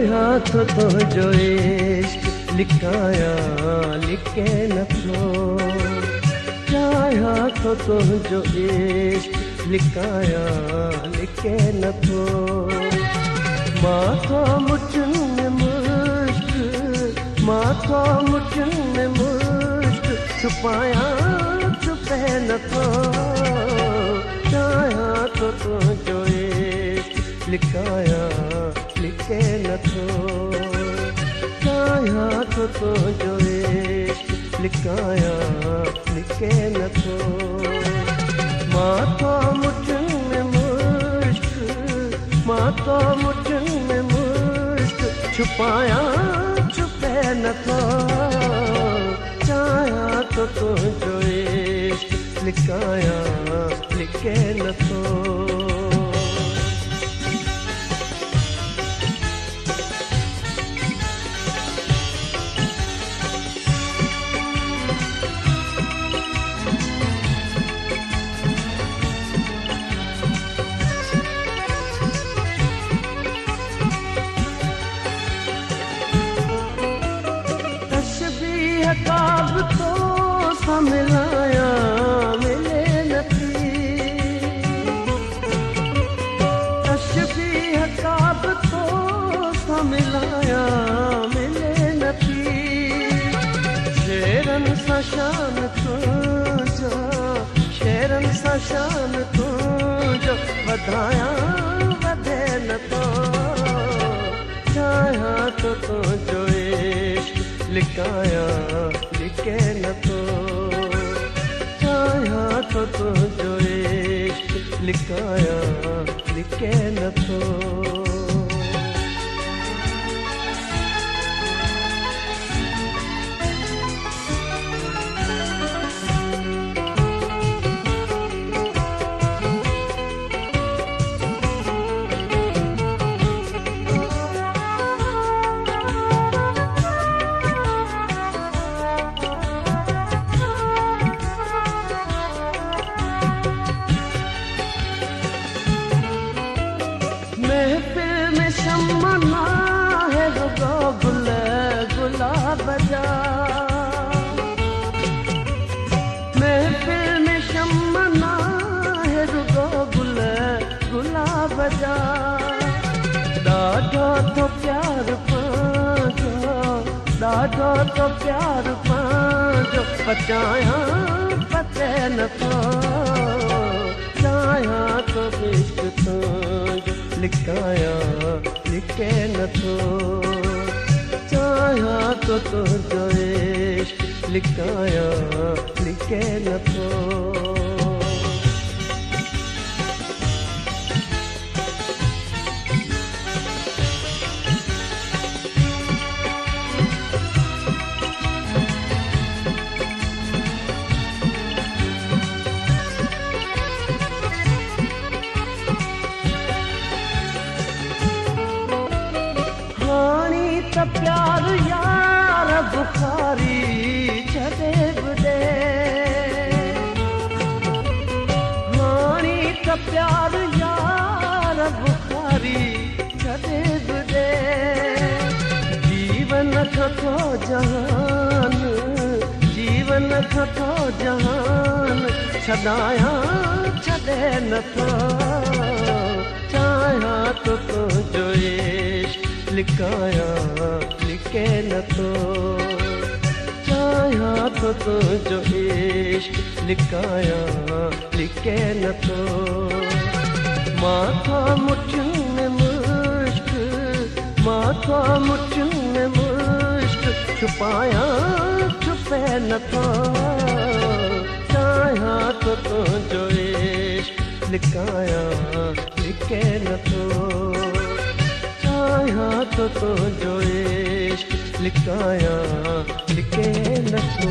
चाहा तो जो इश्क लिखाया लिखे न थो, चाहा तो जो इश्क लिखाया लिखे न थो। माथो मुठन में मुश्क, माथो मुठन में मुश्क छुपाया छुपे न थो। चाहा तो जो इश्क लिखाया लिखे न थो, चाहा तो जो इश्क लिखाया लिखे न थो। माथो मुठन में मुश्क, माथो मुठन में मुश्क छुपाया छुपे न थो। चाहा तो जो इश्क लिखाया लिखे न थो। काब तो मिलाया मिले न थी, तशबीह काब तो मिलाया मिले न थी। शेरन सा शान तुझो, शेरन सा शान तुझो वधाया वधे न तो। चाहा तो जो इश्क लिखाया लिखे न थो, चाहा तो जो इश्क लिखाया लिखे न थो। महफिल में शम्मा है रुगो गुल गुलाब जा, महफिल में शम्मा है रुगो गुल गुलाब जा। ॾाढो तो प्यार पांजो, ॾाढो तो प्यार पांजो पचाया पते न थो। चाहा तो इश्क तुझो लिखाया लिखे न थो, चाहा तो जो इश्क लिखाया लिखे न थो। प्यार यार बुखारी छदे बुदे, हानी का प्यार यार बुखारी छदे बुदे। जीवन खो जहान, जीवन खो जहान छदाया छदे न थो। चाहा तो जो इश्क लिखाया लिखे न थो, चाहा तो जो इश्क लिखाया लिखे न थो। माथा मुठन में मुश्क, माथा मुठन में मुश्क छुपाया छुपे न थो। चाहा तो जो इश्क लिखाया लिखे न थो, चाहा तो जो इश्क लिखाया लिखे न थो।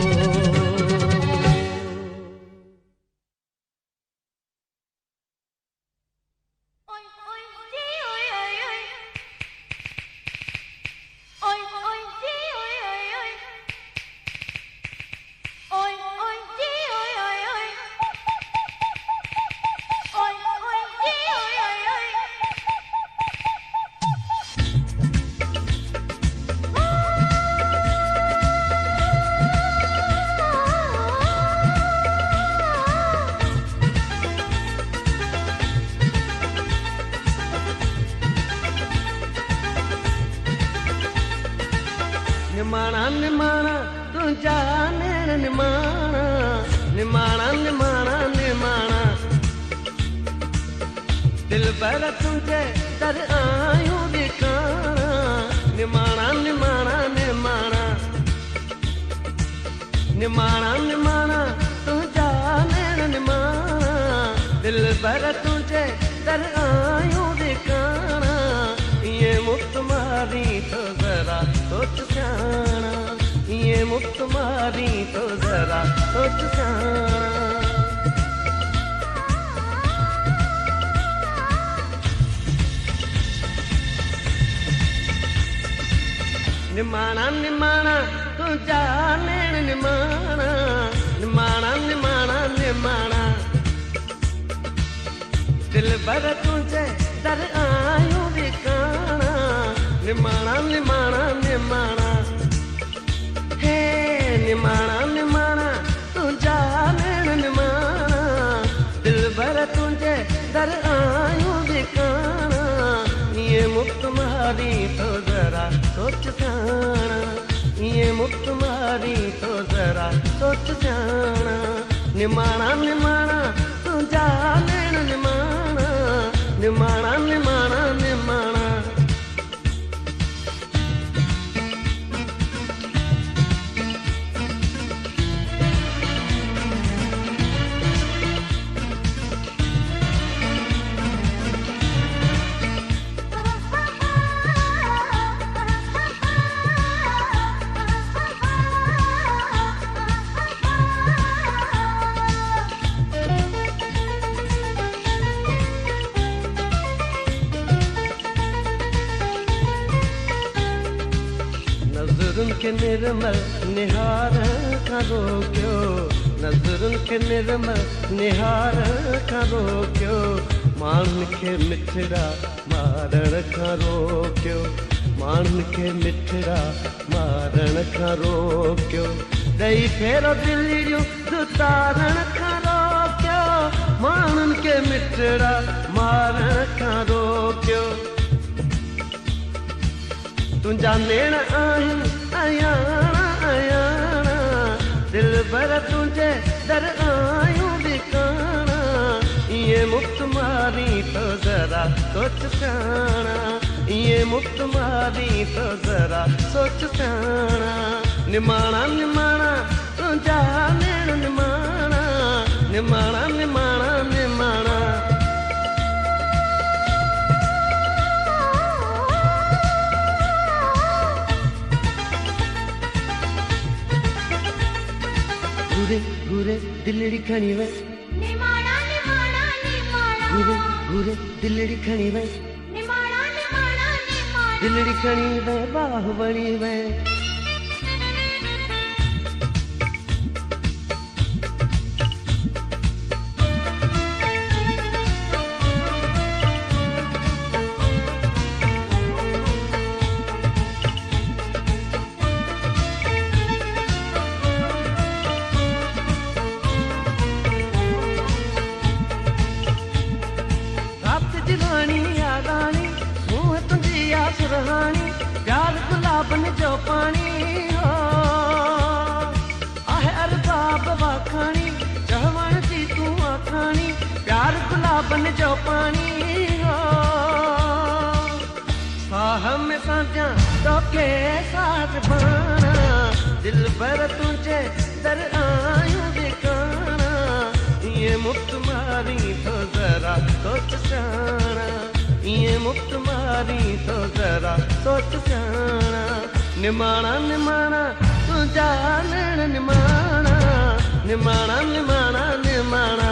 निमाणा निमाणा तुझा नैण निमाणा निमाणा निमाणा निमाणा दिल भर तुझे दर आयूं दिखाना निमाणा निमाणा निमाणा निमाणा निमाणा तुझा नैण निमाणा दिल भर तुझे दर आयूं दिखाना ये मुफ्त मारी तो जरा सोच जाना ये मुफ्त मारी तो जरा सोच जाना निमाणा निमाणा तुझा नैण निमाणा निमाणा निमाणा निमाणा दिल भर तुझे दर आयूं दिखाना निमाणा निमाणा निमाणा हे निमाणा निमाणा तुझा नैण निमाणा दिल भर तुझे दर आयूं दिखाना ये मुफ्त मारी तो जरा सोच जाना ये मुफ्त मारी तो जरा सोच जाना निमाणा निमाणा तुझा नैण निमाणा निमाणा निमाणा निमाणा नज़रुन के निर्मल निहार का रोक्यो नज़रुन के निर्मल निहार का रोक्यो माण्हुनि खे मिठड़ा मारण खां रोक्यो माण्हुनि खे मिठड़ा मारण खां रोक्यो ॾेई फेरो दिलियूं दुतारण खां रोक्यो माण्हुनि खे मिठड़ा मारण खां रोक्यो तुझा नैण आहिनि अयाणा अयाणा दिल भर तुझे दर आयूं दिखाना ये मुफ्त मारी तो जरा सोच जाना ये मुफ्त मारी तो जरा सोच जाना निमाणा निमाणा तुझा नैण निमाणा निमाणा निमाणा निमाणा घूरे घूरे दिलड़ी खणी वे निमाणा निमाणा निमाणा घूरे घूरे दिलड़ी खणी वे निमाणा निमाणा निमाणा दिलड़ी खणी वे बाह बणी वे सुरहानी प्यार गुलाबन जो पानी हो आहे अरबाब वाखानी चवण थी तूं आखानी प्यार गुलाबन जो पानी हो साह में साजा तो के साथ बाना दिल भर तुझे दर आयूं दिखाना ये मुफ्त मारी तो जरा सोच जाना ये मुफ्त मारी तो जरा सोच जाना निमाणा निमाणा तुझा नैण निमाणा निमाणा निमाणा निमाणा